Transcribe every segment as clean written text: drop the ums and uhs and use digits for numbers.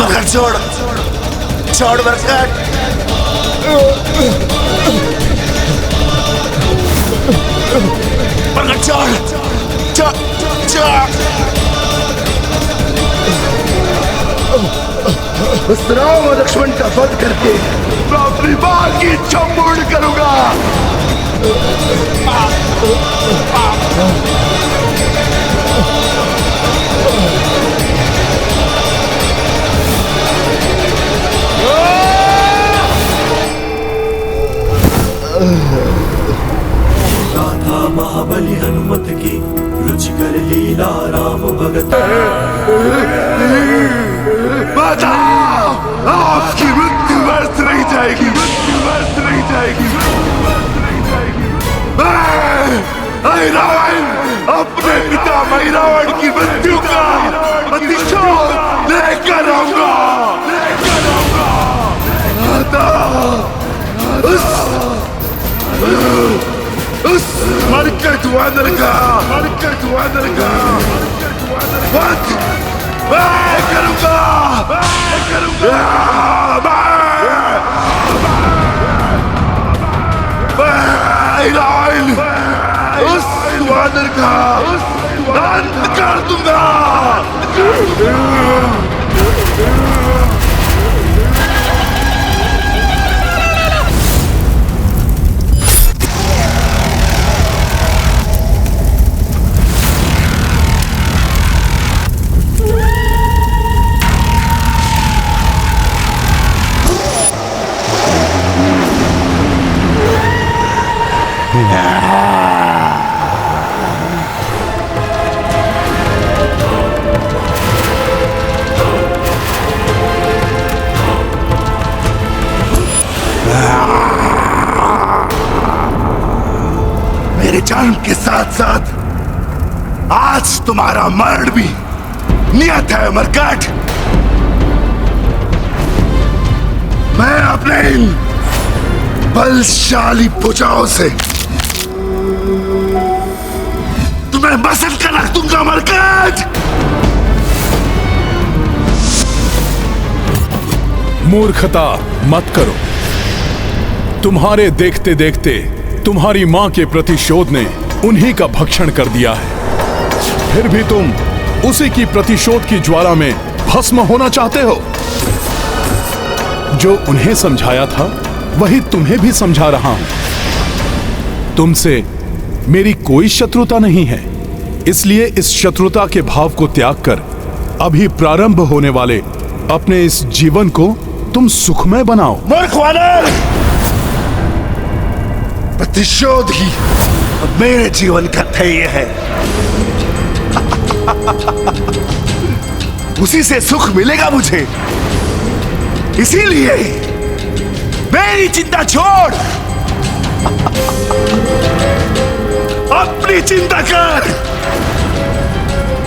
मगर छोड़ छोड़ बरकत। बरकत छोड़ छोड़ छोड़। उस राम और लक्ष्मण का वध करके मैं अपनी मां की इच्छा पूर्ण करूंगा। गाथा महाबली हनुमत की रुचिकर लीला राम भगत। बताओ, आपकी मृत्यु व्यर्थ नहीं जाएगी, मृत्यु व्यर्थ नहीं जाएगी। मैं रावण अपने पिता रावण की मृत्यु का प्रतिशोध लेकर आऊंगा। उस मरकट वानर का वध मैं करूंगा। उस वानर का अंत कर दूंगा। मेरे जन्म के साथ साथ आज तुम्हारा मरण भी नियत है मरकट। मैं अपने इन बलशाली भुजाओं से तुम्हें मसल कर रख दूंगा मरकट। मूर्खता मत करो। तुम्हारे देखते देखते तुम्हारी मां के प्रतिशोध ने उन्हीं का भक्षण कर दिया है। फिर भी तुम उसी की प्रतिशोध की ज्वाला में भस्म होना चाहते हो। जो उन्हें समझाया था वही तुम्हें भी समझा रहा हूं। तुमसे मेरी कोई शत्रुता नहीं है, इसलिए इस शत्रुता के भाव को त्याग कर अभी प्रारंभ होने वाले अपने इस जीवन को तुम सुखमय बनाओ। मूर्ख वानर, प्रतिशोध ही मेरे जीवन का ध्येय है। उसी से सुख मिलेगा मुझे। इसीलिए मेरी चिंता छोड़, अपनी चिंता कर,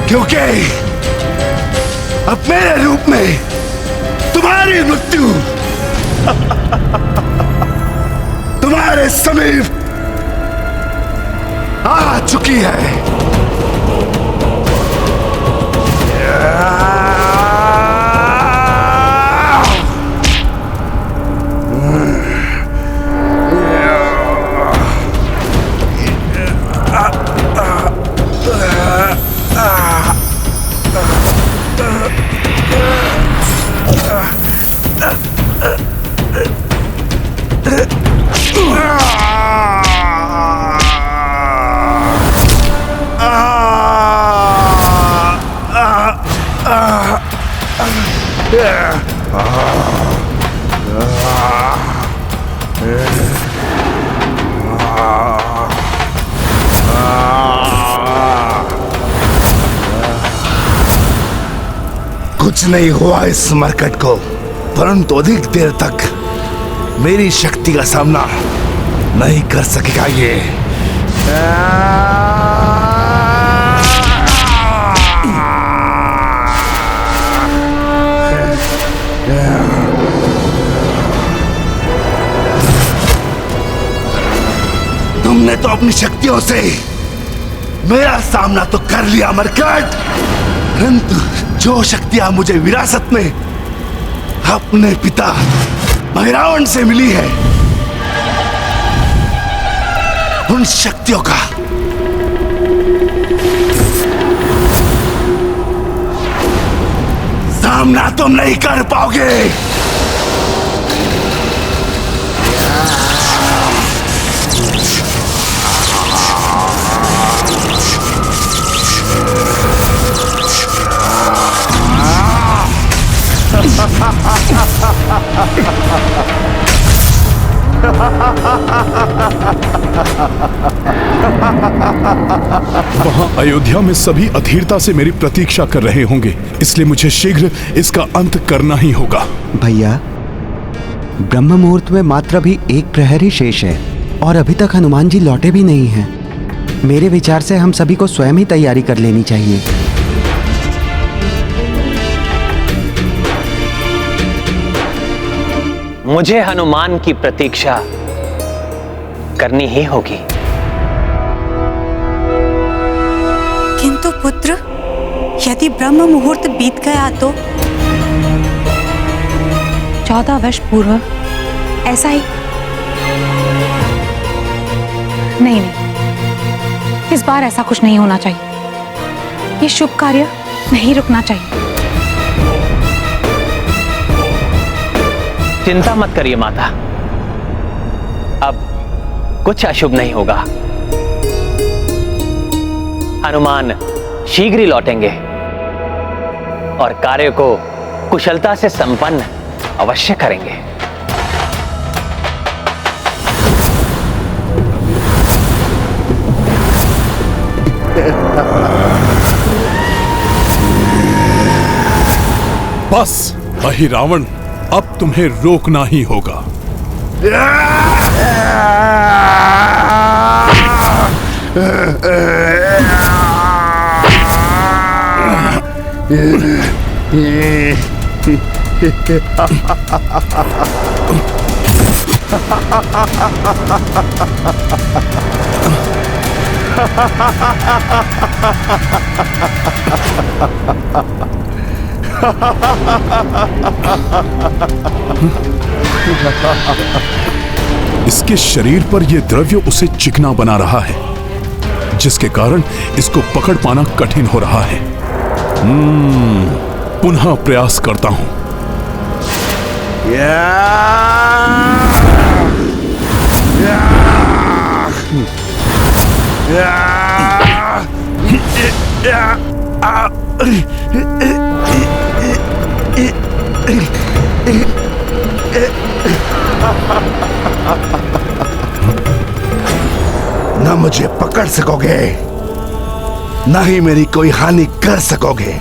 क्योंकि अब मेरे रूप में तुम्हारी मृत्यु तुम्हारे समीप आ चुकी है। कुछ नहीं हुआ इस मरकट को, परंतु अधिक देर तक मेरी शक्ति का सामना नहीं कर सकेगा ये। तुमने तो अपनी शक्तियों से मेरा सामना तो कर लिया मरकट, परंतु जो शक्तियां मुझे विरासत में अपने पिता भैरावण से मिली है, उन शक्तियों का सामना तुम नहीं कर पाओगे। वहां अयोध्या में सभी अधीरता से मेरी प्रतीक्षा कर रहे होंगे, इसलिए मुझे शीघ्र इसका अंत करना ही होगा। भैया, ब्रह्म मुहूर्त में मात्र अभी एक प्रहर ही शेष है और अभी तक हनुमान जी लौटे भी नहीं हैं। मेरे विचार से हम सभी को स्वयं ही तैयारी कर लेनी चाहिए। मुझे हनुमान की प्रतीक्षा करनी ही होगी। किंतु पुत्र, यदि ब्रह्म मुहूर्त बीत गया तो 14 वर्ष पूर्व ऐसा ही नहीं, इस बार ऐसा कुछ नहीं होना चाहिए। ये शुभ कार्य नहीं रुकना चाहिए। चिंता मत करिए माता, अब कुछ अशुभ नहीं होगा। हनुमान शीघ्र ही लौटेंगे और कार्य को कुशलता से संपन्न अवश्य करेंगे। बस अहिरावण, अब तुम्हें रोकना ही होगा। इसके शरीर पर यह द्रव्य उसे चिकना बना रहा है, जिसके कारण इसको पकड़ पाना कठिन हो रहा है। पुनः प्रयास करता हूं। न मुझे पकड़ सकोगे, न ही मेरी कोई हानि कर सकोगे।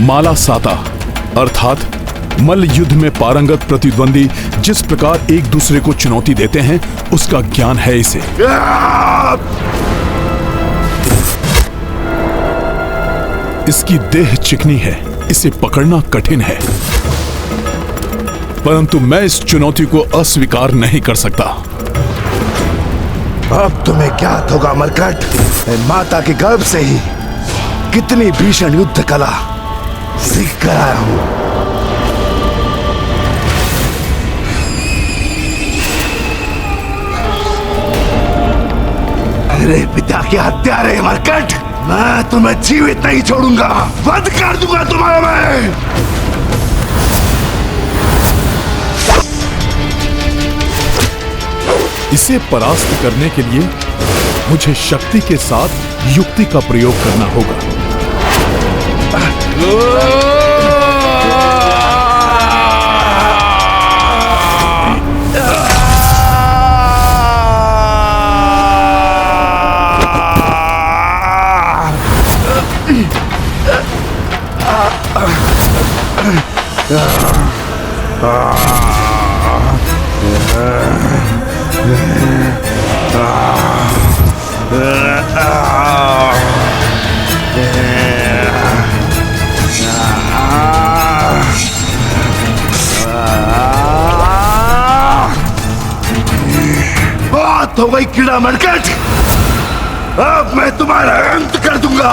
माला साता अर्थात मल्ल युद्ध में पारंगत प्रतिद्वंदी जिस प्रकार एक दूसरे को चुनौती देते हैं, उसका ज्ञान है इसे। इसकी देह चिकनी है, इसे पकड़ना कठिन है, परंतु मैं इस चुनौती को अस्वीकार नहीं कर सकता। अब तुम्हें ज्ञात होगा मरकट, मैं माता के गर्भ से ही कितनी भीषण युद्ध कला सीख कर आया हूं। मेरे पिता के हत्यारे मरकट, मैं तुम्हें जीवित नहीं छोड़ूंगा, वध कर दूंगा तुम्हारा मैं। इसे परास्त करने के लिए मुझे शक्ति के साथ युक्ति का प्रयोग करना होगा। बात हो गई कीड़ा मरकट, अब मैं तुम्हारा अंत कर दूंगा।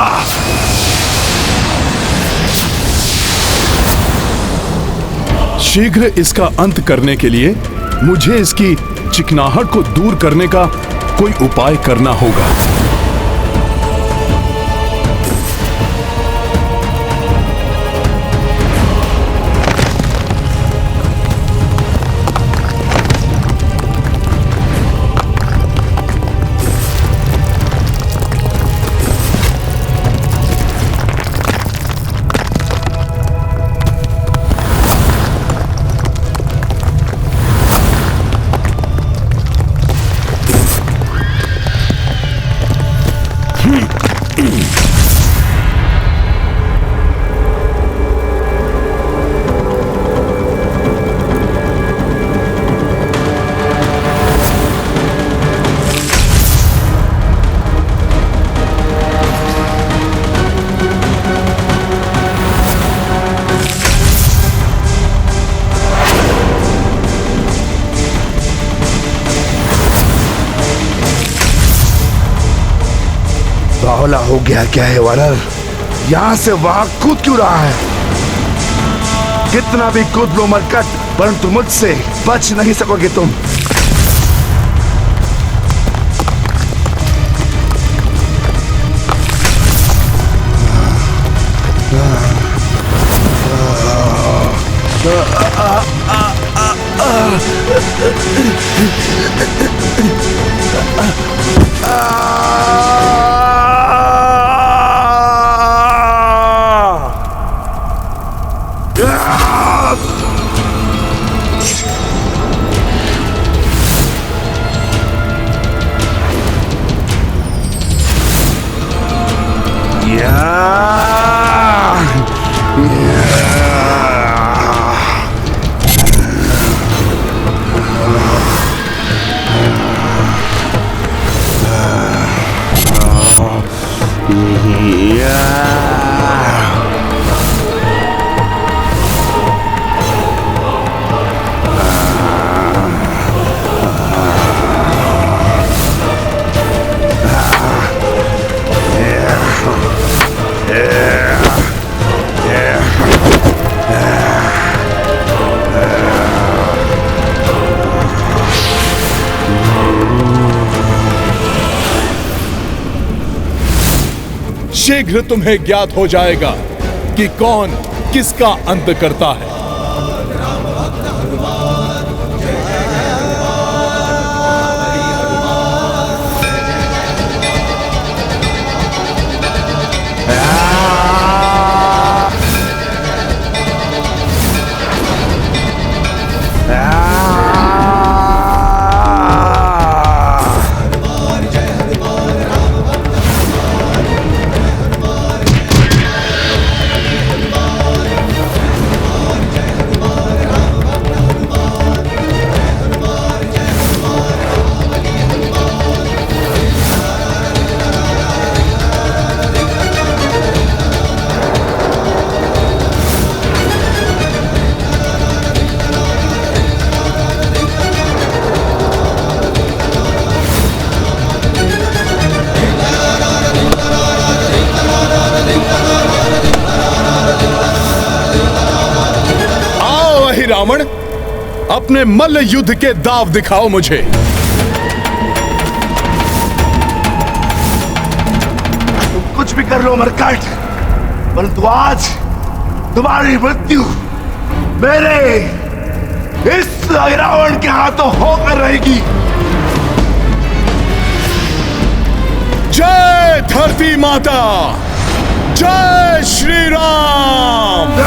शीघ्र इसका अंत करने के लिए मुझे इसकी चिकनाहट को दूर करने का कोई उपाय करना होगा। बावला हो गया क्या है वानर? यहां से वहां कूद क्यों रहा है? कितना भी कूद लो मरकट, परंतु मुझसे बच नहीं सकोगे तुम। शीघ्र तुम्हें ज्ञात हो जाएगा कि कौन किसका अंत करता है। रावण, अपने मल्ल युद्ध के दांव दिखाओ मुझे। तुम कुछ भी कर लो मरकट, परंतु आज तुम्हारी मृत्यु मेरे इस रावण के हाथों होकर रहेगी। जय धरती माता, जय श्री राम।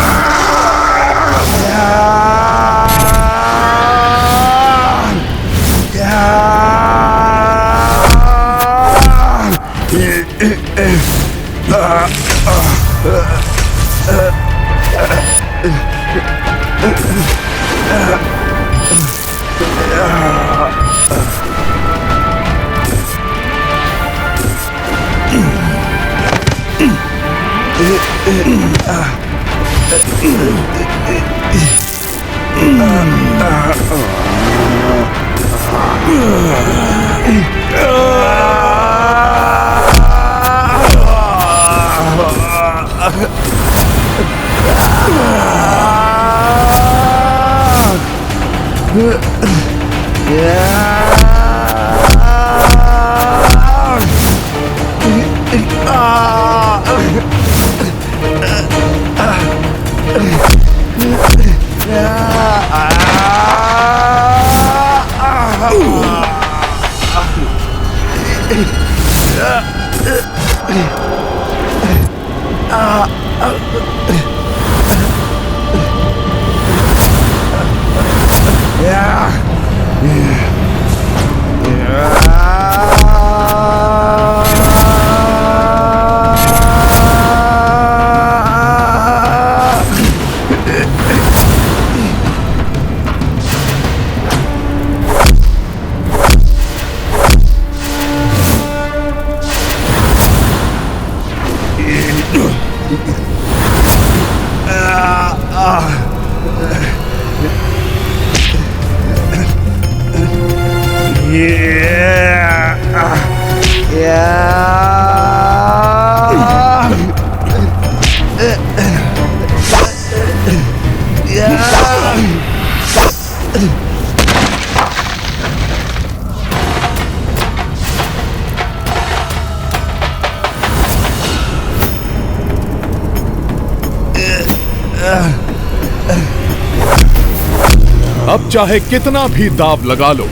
अब चाहे कितना भी दाव लगा लो,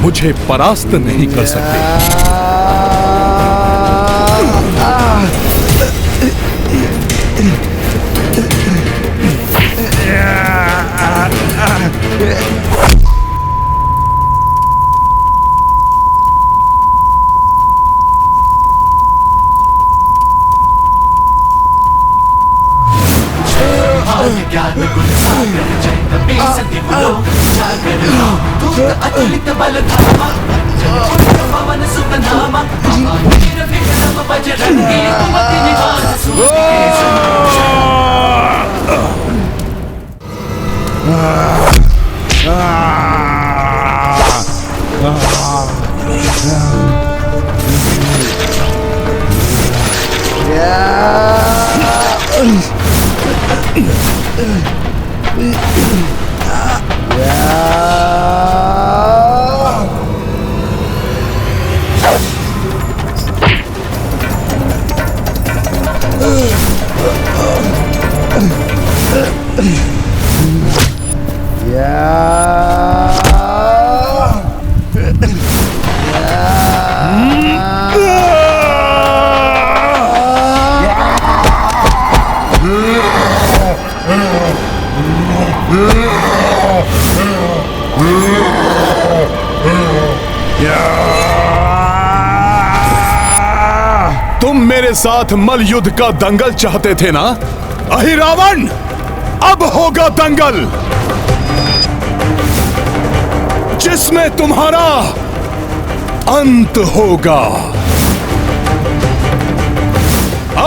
मुझे परास्त नहीं कर सकते। तुम मेरे साथ मल युद्ध का दंगल चाहते थे ना अहिरावण? अब होगा दंगल जिसमें तुम्हारा अंत होगा।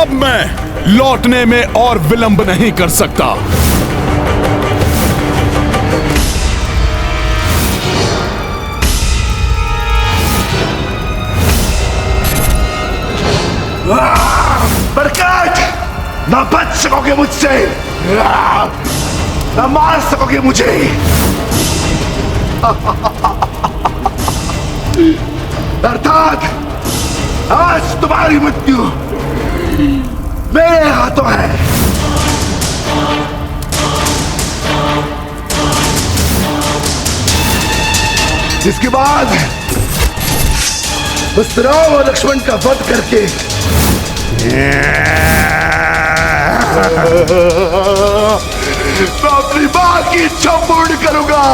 अब मैं लौटने में और विलंब नहीं कर सकता। बरकत, ना बच सकोगे मुझसे, ना मार सकोगे मुझे। अर्थात आज तुम्हारी मृत्यु मेरे हाथों है। जिसके बाद बस राम और लक्ष्मण का वध करके मैं अपनी मां की इच्छा पूर्ण करूंगा।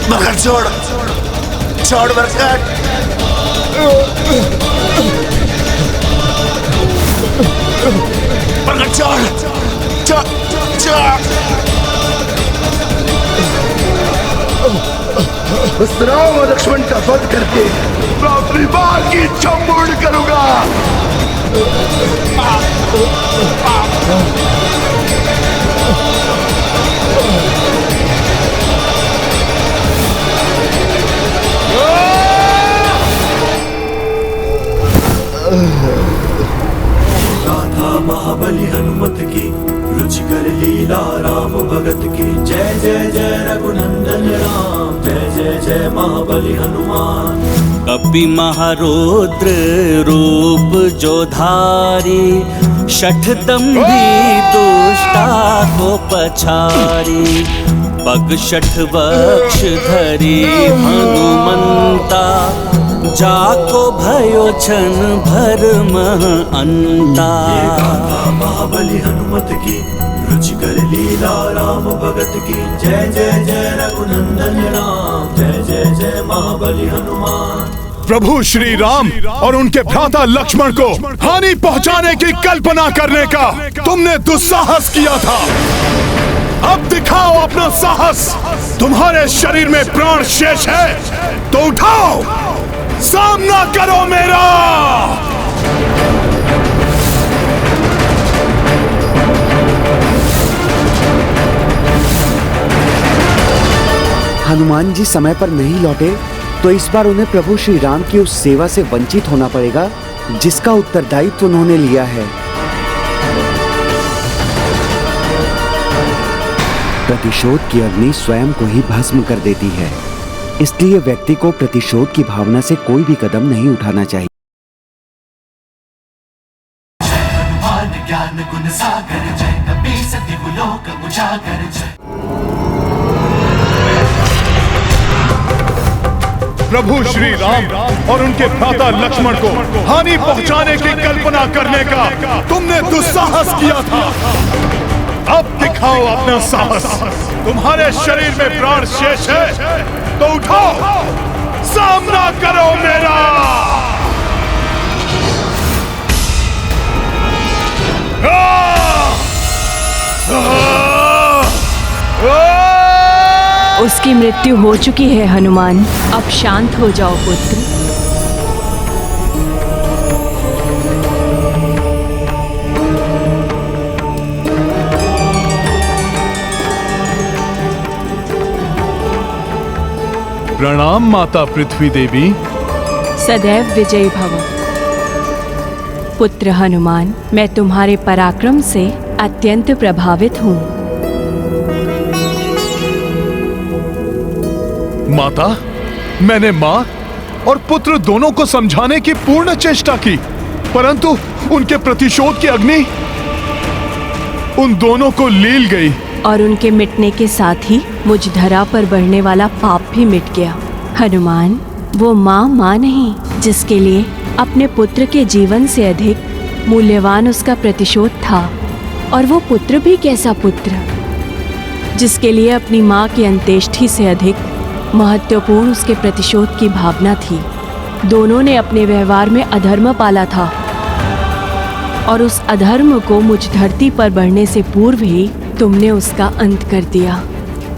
मगर छोड़ छोड़ बरकत। बरकत छोड़ छोड़ छोड़। बस राम और लक्ष्मण का वध करके मैं अपनी मां की इच्छा पूर्ण करूंगा। गाथा महाबली हनुमत की, रुचिकर लीला राम भगत की। जय जय जय रघुनंदन राम, जय जय जय महाबली हनुमान। कपि महारुद्र रूप जो धारी, शठदंभी दुष्टा को पछारी। पग शठ वक्ष धरी हनुमंता, जाको भयो छन भरम अंता। ये गाथा महाबली हनुमत की, रुचिकर लीला राम भगत की। जय जय जय रघुनंदन राम, जय जय जय महाबली हनुमान। प्रभु श्री राम और उनके भ्राता लक्ष्मण को हानि पहुंचाने की कल्पना करने का तुमने दुस्साहस किया था। अब दिखाओ अपना साहस। तुम्हारे शरीर में प्राण शेष है तो उठाओ, सामना करो मेरा। हनुमान जी समय पर नहीं लौटे तो इस बार उन्हें प्रभु श्री राम की उस सेवा से वंचित होना पड़ेगा जिसका उत्तरदायित्व उन्होंने लिया है। प्रतिशोध की अग्नि स्वयं को ही भस्म कर देती है, इसलिए व्यक्ति को प्रतिशोध की भावना से कोई भी कदम नहीं उठाना चाहिए। ज्ञान गुण सागर जय, कपि सतिहु लोक उजागर जय। प्रभु श्री राम और उनके भ्राता लक्ष्मण को हानि पहुंचाने की कल्पना करने का तुमने दुस्साहस किया था। अब दिखाओ अपना साहस। तुम्हारे शरीर में प्राण शेष है तो उठाओ, सामना करो मेरा। उसकी मृत्यु हो चुकी है हनुमान, अब शांत हो जाओ पुत्र। प्रणाम माता पृथ्वी देवी। सदैव विजयी भव। पुत्र हनुमान, मैं तुम्हारे पराक्रम से अत्यंत प्रभावित हूँ। माता, मैंने माँ और पुत्र दोनों को समझाने की पूर्ण चेष्टा की, परंतु उनके प्रतिशोध की अग्नि उन दोनों को लील गई। और उनके मिटने के साथ ही मुझ धरा पर बढ़ने वाला पाप भी मिट गया। हनुमान, वो माँ नहीं जिसके लिए अपने पुत्र के जीवन से अधिक मूल्यवान उसका प्रतिशोध था। और वो पुत्र भी कैसा पुत्र, जिसके लिए अपनी माँ की अंत्येष्टि से अधिक महत्वपूर्ण उसके प्रतिशोध की भावना थी। दोनों ने अपने व्यवहार में अधर्म पाला था और उस अधर्म को मुझ धरती पर बढ़ने से पूर्व ही तुमने उसका अंत कर दिया,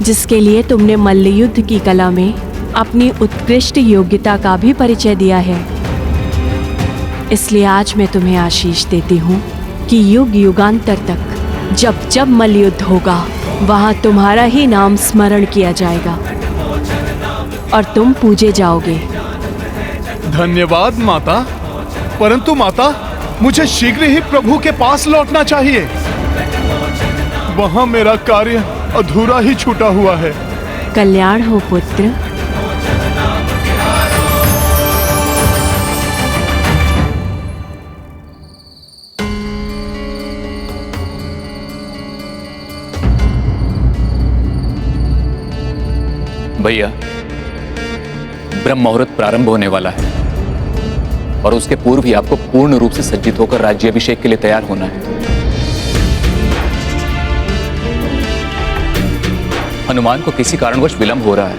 जिसके लिए तुमने मल्लयुद्ध की कला में अपनी उत्कृष्ट योग्यता का भी परिचय दिया है। इसलिए आज मैं तुम्हें आशीष देती हूँ कि युग युगांतर तक जब जब मल्लयुद्ध होगा वहाँ तुम्हारा ही नाम स्मरण किया जाएगा और तुम पूजे जाओगे। धन्यवाद माता, परंतु माता, मुझे शीघ्र ही प्रभु के पास लौटना चाहिए। वहां मेरा कार्य अधूरा ही छूटा हुआ है। कल्याण हो पुत्र। भैया, ब्रह्म मुहूर्त प्रारंभ होने वाला है और उसके पूर्व ही आपको पूर्ण रूप से सज्जित होकर राज्याभिषेक के लिए तैयार होना है। हनुमान को किसी कारणवश विलंब हो रहा है,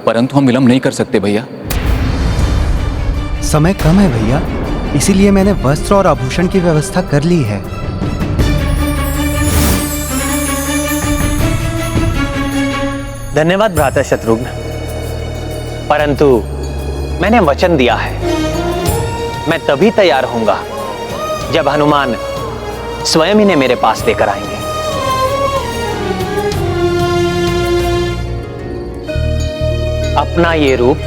परंतु हम विलंब नहीं कर सकते भैया। समय कम है भैया, इसीलिए मैंने वस्त्र और आभूषण की व्यवस्था कर ली है। धन्यवाद भ्राता शत्रुघ्न, परंतु मैंने वचन दिया है, मैं तभी तैयार होऊंगा जब हनुमान स्वयं इन्हें मेरे पास लेकर आएंगे। अपना ये रूप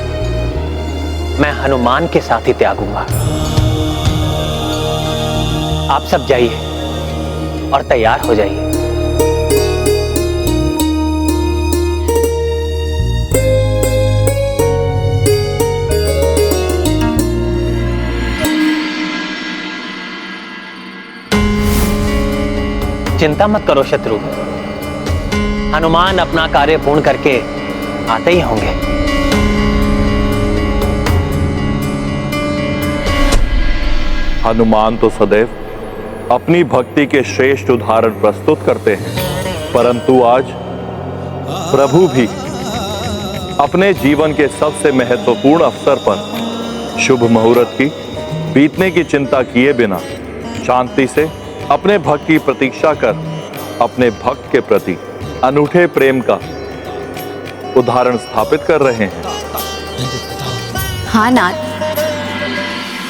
मैं हनुमान के साथ ही त्यागूंगा। आप सब जाइए और तैयार हो जाइए। चिंता मत करो शत्रुघ्न, हनुमान अपना कार्य पूर्ण करके आते ही होंगे। हनुमान तो सदैव अपनी भक्ति के श्रेष्ठ उदाहरण प्रस्तुत करते हैं, परंतु आज प्रभु भी अपने जीवन के सबसे महत्वपूर्ण अवसर पर शुभ मुहूर्त की बीतने की चिंता किए बिना शांति से अपने भक्त की प्रतीक्षा कर अपने भक्त के प्रति अनूठे प्रेम का उदाहरण स्थापित कर रहे हैं। हाँ नाथ,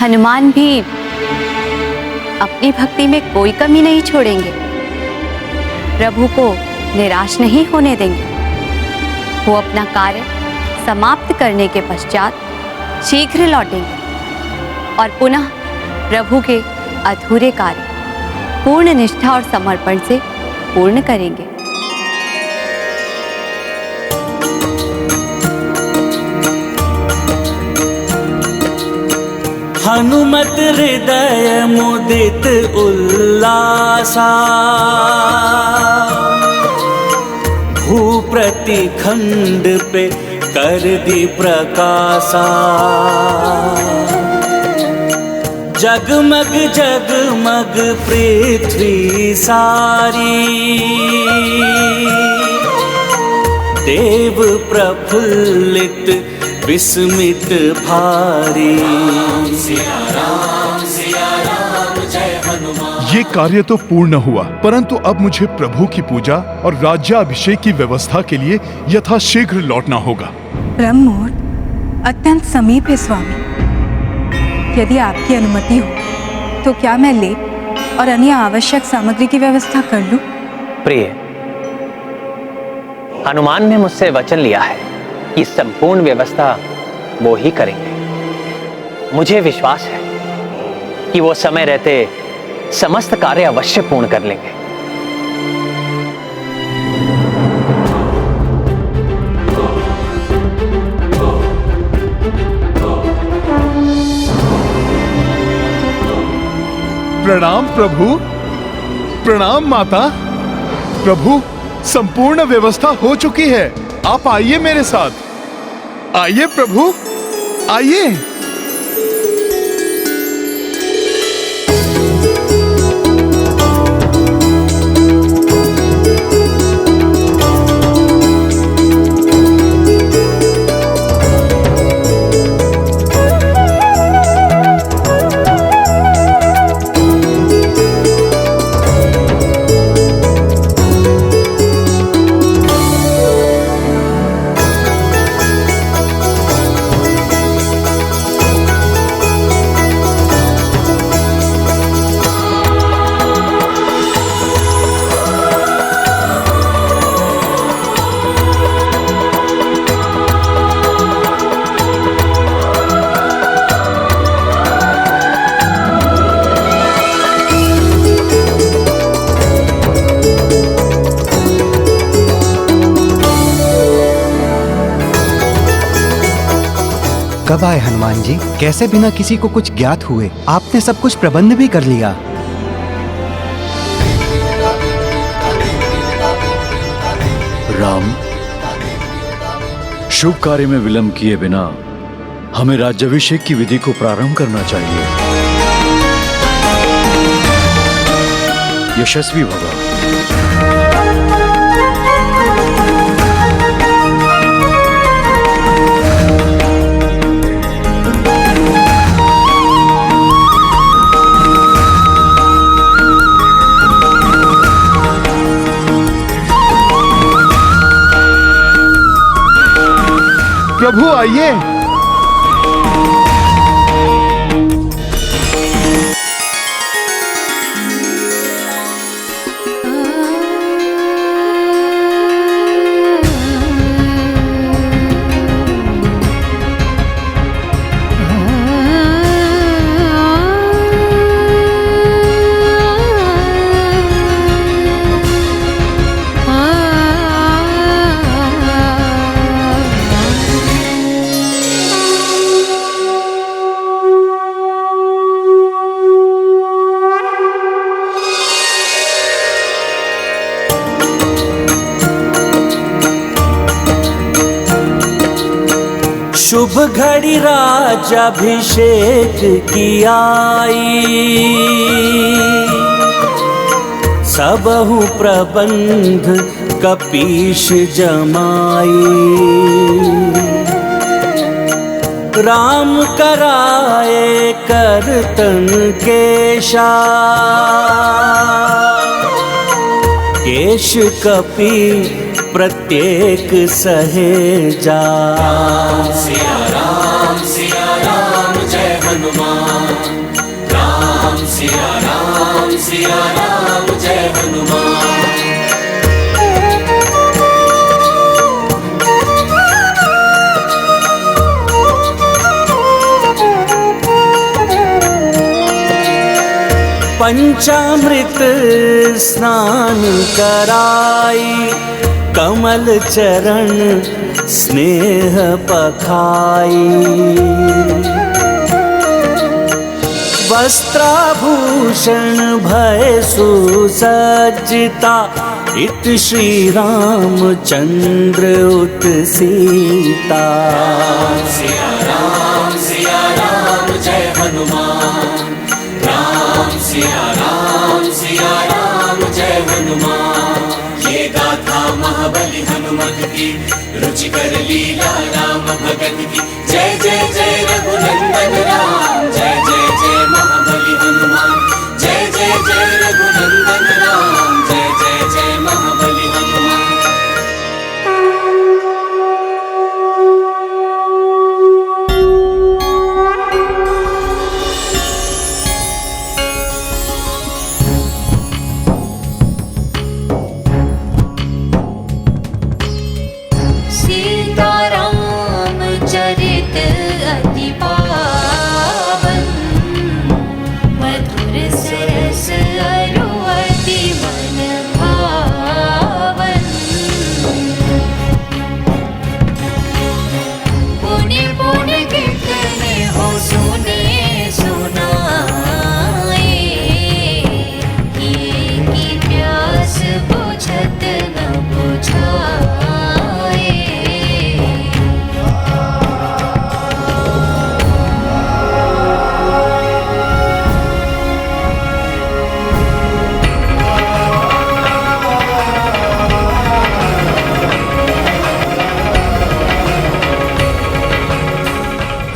हनुमान भी अपनी भक्ति में कोई कमी नहीं छोड़ेंगे, प्रभु को निराश नहीं होने देंगे। वो अपना कार्य समाप्त करने के पश्चात शीघ्र लौटेंगे और पुनः प्रभु के अधूरे कार्य पूर्ण निष्ठा और समर्पण से पूर्ण करेंगे। हनुमत हृदय मुदित उल्लासा, भूप्रति खंड पे कर दी प्रकाशा। जगमग जगमग पृथ्वी सारी, देव प्रफुल्लित विस्मित भारी। ये कार्य तो पूर्ण हुआ, परंतु अब मुझे प्रभु की पूजा और राज्याभिषेक की व्यवस्था के लिए यथाशीघ्र लौटना होगा। ब्रह्म मुहूर्त अत्यंत समीप है स्वामी। यदि आपकी अनुमति हो तो क्या मैं लेप और अन्य आवश्यक सामग्री की व्यवस्था कर लूं? प्रिय, हनुमान ने मुझसे वचन लिया है कि संपूर्ण व्यवस्था वो ही करेंगे। मुझे विश्वास है कि वो समय रहते समस्त कार्य अवश्य पूर्ण कर लेंगे। प्रणाम प्रभु, प्रणाम माता। प्रभु, संपूर्ण व्यवस्था हो चुकी है। आप आइए मेरे साथ। आइए प्रभु, आइए। कब आए हनुमान जी? कैसे बिना किसी को कुछ ज्ञात हुए आपने सब कुछ प्रबंध भी कर लिया? राम, शुभ कार्य में विलंब किए बिना हमें राज्याभिषेक की विधि को प्रारंभ करना चाहिए। यशस्वी भव। प्रभु आइए। शुभ घड़ी राज्याभिषेक की आई, सबहु प्रबंध कपीश जमाई। राम कराए करतन केशा, केश कपी प्रत्येक सहेजा। सिया राम जय हनुमान। राम सिया राम जय हनुमान। पंचामृत स्नान कराई, कमल चरण स्नेह पखाई। वस्त्राभूषण भय सुसज्जिता, इत श्री रामचंद्र उत सीता। सिया राम जय हनुमान। राम सिया राम जय हनुमान। ये गाथा महाबली हनुमत की, रुचिकर लीला राम भगत की। जय जय जय रघुनंदन राम, जय जय जय महाबली हनुमान। जय जय जय रघुनंदन राम, जय जय जय महाबली हनुमान। सीताराम अति पावन, मधुर सरस अरु अति मन भावन। पुण्य पुण्य कीर्तन हो सुने सुनाए, ये की प्यास बुझत न बुझाए।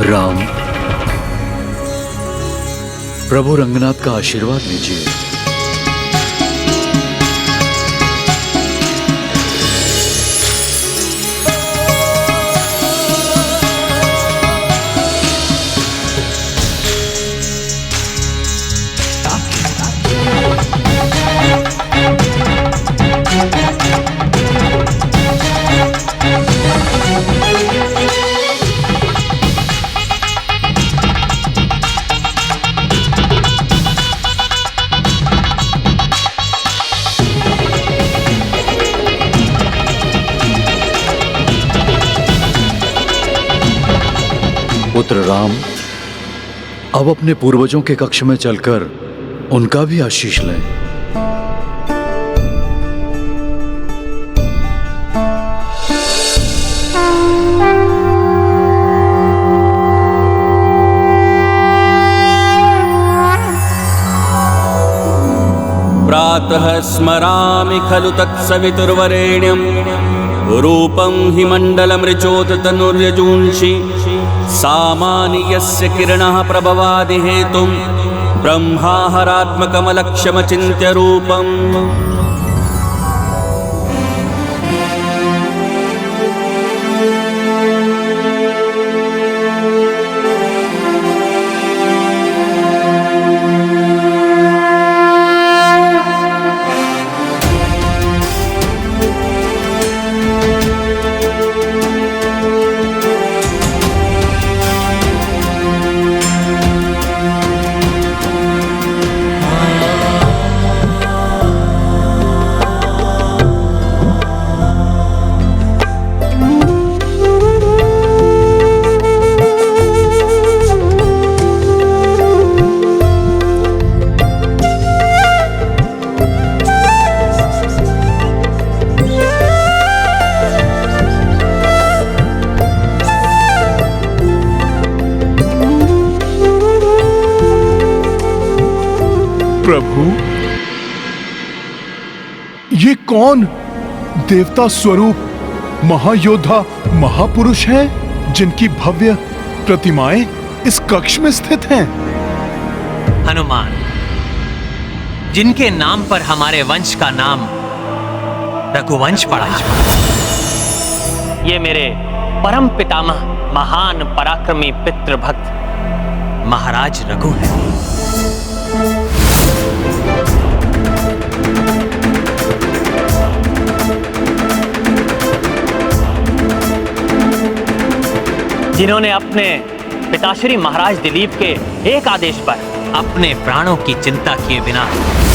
राम, प्रभु रंगनाथ का आशीर्वाद लीजिए। पुत्र राम, अब अपने पूर्वजों के कक्ष में चलकर उनका भी आशीष लें। प्रातः स्मरामि खलु तत्सवितुर्वरेण्यं, रूपं हि मण्डलमृचोदतनुर्यजूंषि, सामानि यस्य किरणः प्रभवादि हेतुं, ब्रह्माहरात्मकमलक्ष्यमचिन्त्य रूपम्। प्रभु, ये कौन देवता स्वरूप महायोद्धा महापुरुष हैं जिनकी भव्य प्रतिमाएं इस कक्ष में स्थित हैं? हनुमान, जिनके नाम पर हमारे वंश का नाम रघुवंश पड़ा। ये मेरे परम पितामह महान पराक्रमी पितृभक्त महाराज रघु हैं। जिन्होंने अपने पिताश्री महाराज दिलीप के एक आदेश पर अपने प्राणों की चिंता किए बिना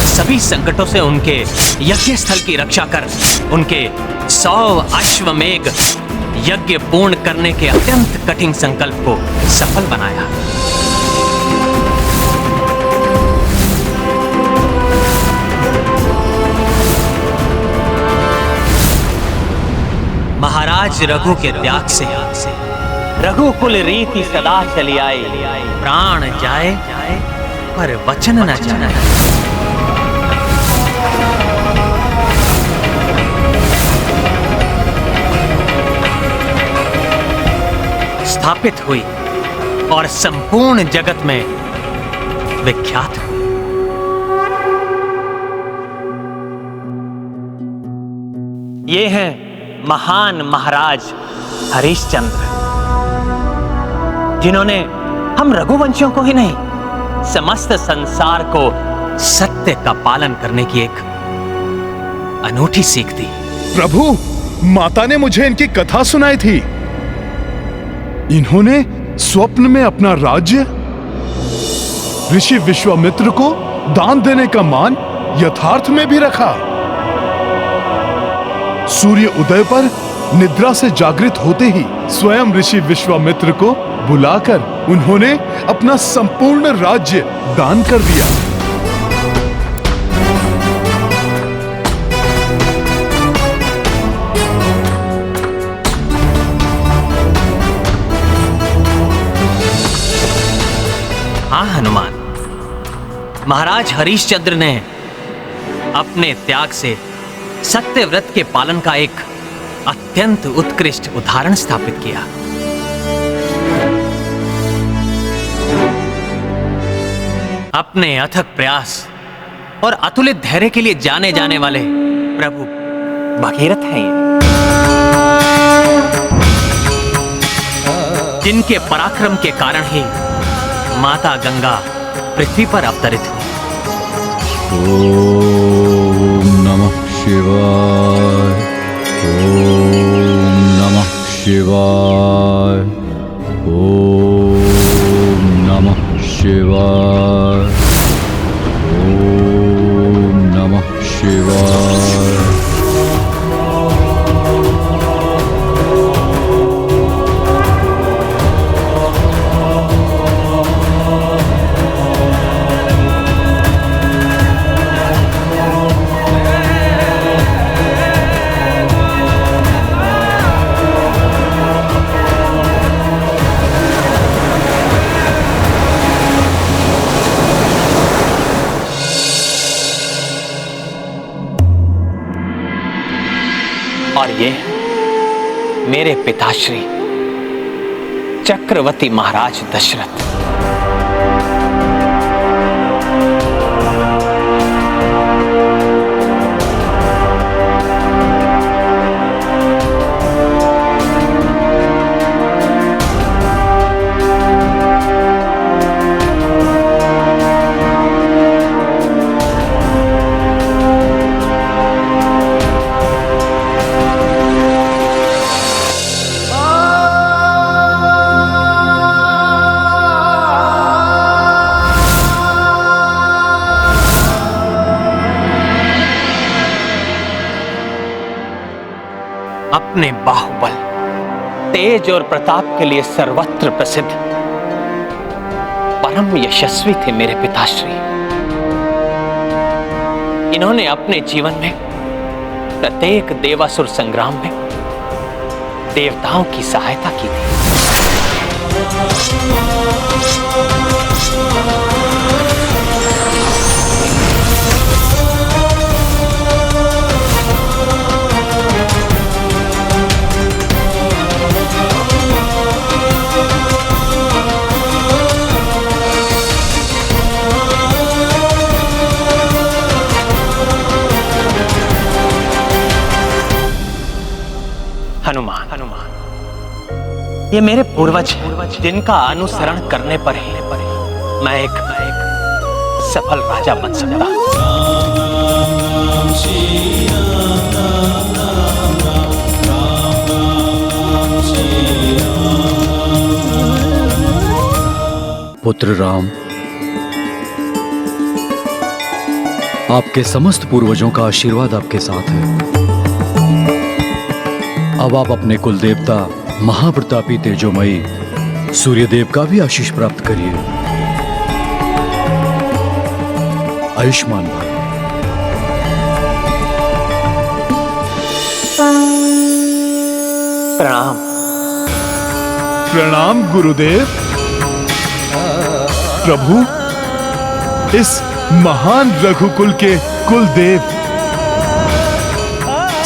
सभी संकटों से उनके यज्ञ स्थल की रक्षा कर उनके 100 अश्वमेघ यज्ञ पूर्ण करने के अत्यंत कठिन संकल्प को सफल बनाया। महाराज रघु के त्याग से रघुकुल रीति सदा चली आई, प्राण जाए पर वचन न जाए। स्थापित हुई और संपूर्ण जगत में विख्यात हुई। ये हैं महान महाराज हरिश्चंद्र, जिन्होंने हम रघुवंशियों को ही नहीं समस्त संसार को सत्य का पालन करने की एक अनूठी सीख दी। प्रभु, माता ने मुझे इनकी कथा सुनाई थी। इन्होंने स्वप्न में अपना राज्य, ऋषि विश्वामित्र को दान देने का मान यथार्थ में भी रखा। सूर्य उदय पर निद्रा से जागृत होते ही स्वयं ऋषि विश्वामित्र को बुलाकर उन्होंने अपना संपूर्ण राज्य दान कर दिया। हाँ हनुमान, महाराज हरिश्चंद्र ने अपने त्याग से सत्यव्रत के पालन का एक अत्यंत उत्कृष्ट उदाहरण स्थापित किया। अपने अथक प्रयास और अतुलित धैर्य के लिए जाने जाने वाले प्रभु भगीरथ हैं ये, जिनके पराक्रम के कारण ही माता गंगा पृथ्वी पर अवतरित हुई। ओम नमः शिवाय, ओम नमः शिवाय, ओम नमः शिवाय, ओम नमः शिवाय। और ये मेरे पिताश्री चक्रवर्ती महाराज दशरथ। अपने बाहुबल, तेज और प्रताप के लिए सर्वत्र प्रसिद्ध परम यशस्वी थे मेरे पिताश्री। इन्होंने अपने जीवन में प्रत्येक देवासुर संग्राम में देवताओं की सहायता की थी। हनुमान, ये मेरे पूर्वज हैं, जिनका अनुसरण करने पर ही मैं एक सफल राजा बन सकता हूं। पुत्र राम, आपके समस्त पूर्वजों का आशीर्वाद आपके साथ है। अब आप अपने कुल देवता महाप्रतापी तेजोमयी सूर्यदेव का भी आशीष प्राप्त करिए। आयुष्मान भव। प्रणाम। प्रणाम गुरुदेव। प्रभु, इस महान रघुकुल के कुलदेव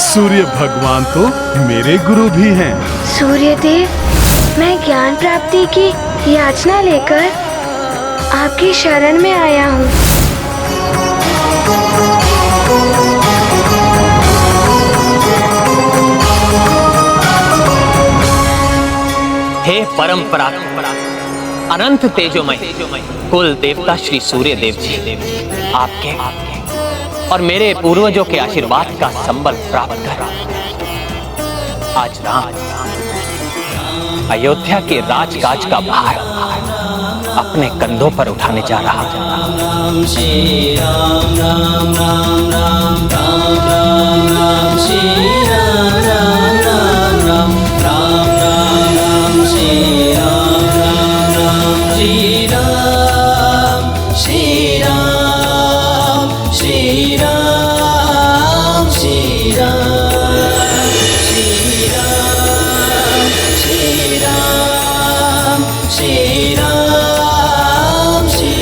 सूर्य भगवान तो मेरे गुरु भी हैं। सूर्यदेव, मैं ज्ञान प्राप्ति की याचना लेकर आपकी शरण में आया हूँ। हे परम पराक्रम, अनंत तेजोमय कुल देवता श्री सूर्य देव जी, आपके और मेरे पूर्वजों के आशीर्वाद का संबल प्राप्त कर आज राम अयोध्या के राजकाज का भार अपने कंधों पर उठाने जा रहा है। राम श्री राम राम राम राम राम राम राम श्री राम राम राम राम राम राम राम श्री राम राम राम श्री राम श्री राम श्री राम श्री राम श्री राम श्री राम श्री राम श्री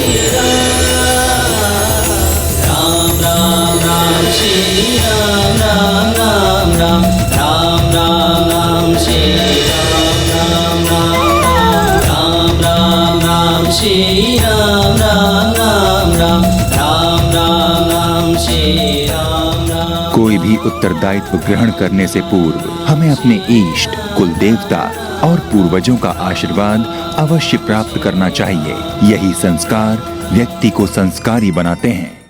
राम राम राम श्री राम राम राम राम राम राम राम श्री राम राम राम राम राम श्री राम राम राम राम राम राम राम श्री राम राम। कोई भी उत्तरदायित्व ग्रहण करने से पूर्व हमें अपने इष्ट, कुल देवता और पूर्वजों का आशीर्वाद अवश्य प्राप्त करना चाहिए। यही संस्कार व्यक्ति को संस्कारी बनाते हैं।